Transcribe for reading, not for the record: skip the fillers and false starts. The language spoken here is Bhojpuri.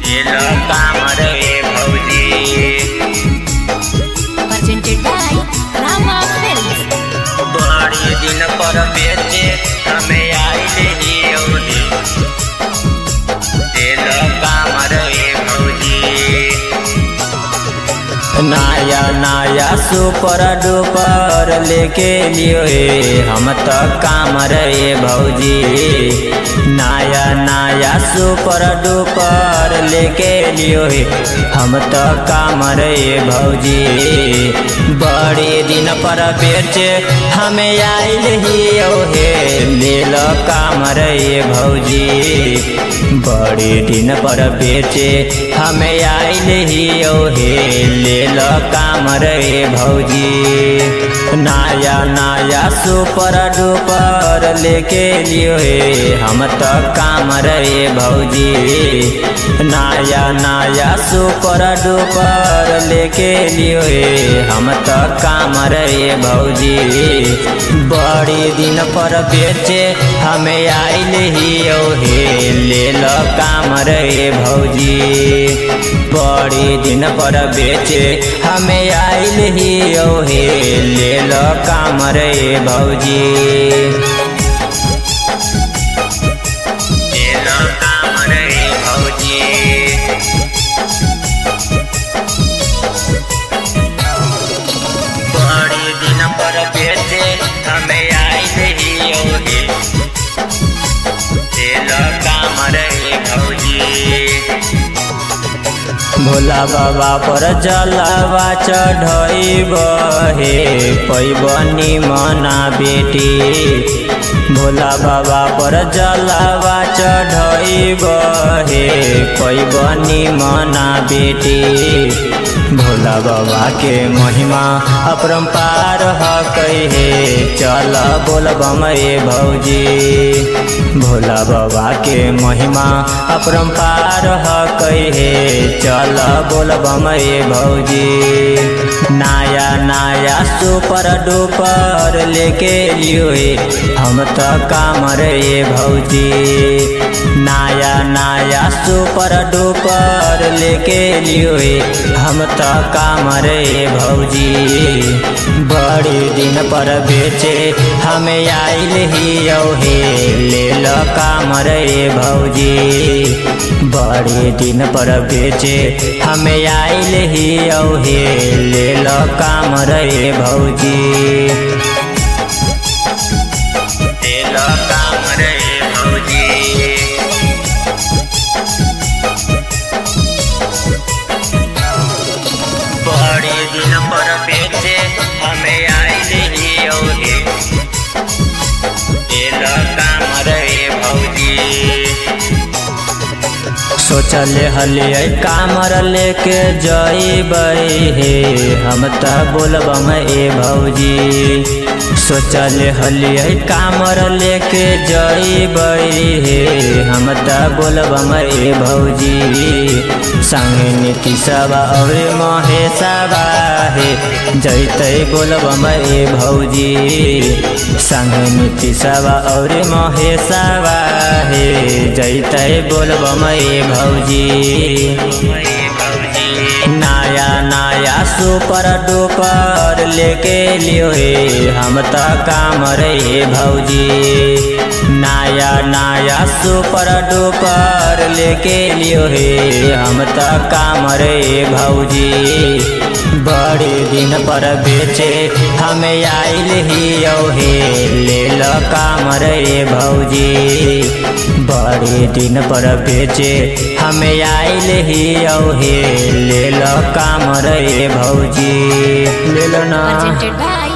ये लो काम रे भौजी। Presented by Rama Films. बड़ी दिन पर बेचे हमें आइले ही औरी। ये लो काम रे भौजी। नया नया सुपर डुपर लेके लियो हे हम तो काम रे भौजी। नया नया सुपर डुपर लेके लियो हे हम तो काम रे भौजी। बड़े दिन पर बेचे हमें आइल ही हे ले लो काम रे भौजी। बड़े दिन पर बेचे हमें आइल ही हे ले लो काम रे भौजी। नया नया सुपर डुपर लेके लियो हे हम तो काम रे भौजी। नया नया सुपर डुपर लेके लियो हे हम तो काम रे भौजी। बड़ी दिन पर बेचे हमें आइल ही हे ले लो काम रे भौजी। बड़ी दिन पर बेचे हमें आइल ही हे ले लो काम रे भौजी। ले लो काम रे भौजी। बड़ी दिन पर बेचे हमें आइल ही हे ले लो काम रे भौजी। भोला बाबा पर जलवा चढ़ब हे पैबनी मना बेटी। भोला बाबा पर जलवा चढ़ब हे पैबनी मना बेटी। भोला बाबा के महिमा अपरंपार हे चल बोलबम रे भौजी। भोला बाबा के महिमा अपरंपार हे चल बोलबम रे भौजी। नया नया सुपर डुपर लेके लियो हे हम तो काम रे भौजी। नया नया सुपर डुपर लेके लियो हे हम तो काम रे भौजी। बड़ी दिन पर बेचे हमें आइल ही हे ले लो काम रे भौजी। बड़ी दिन पर बेचे हमें आइल ही हे ले लो काम रे भौजी। ले लो काम रे भौजी। बड़ी दिन पर बेचे हमें आइल ही हे ले लो काम रे भौजी। सोचले हलिए कामर लेके जइबै हे हम तो बोलबम ए भौजी। सोचले हलिए कामर लेके जइबै हे हम तो बोलबम ए भौजी। संगे नीतीशवा और महेशवा हे जैते बोलबम ए भौजी। संगे नीतीशवा और महेशवा हे जैते बोलबम ए भौजी। नया नया सुपर डुपर लेके लियो हे हम तो काम रे भौजी। नया नया सुपर डुपर लेके लियो हे हम तो काम रे भौजी। बड़ी दिन पर बेचे हमें आइल ही हे ले लो काम रे भौजी। बड़ी दिन पर बेचे हमें आइल ही हे ले लो काम रे भौजी। ले लो ना। Presented by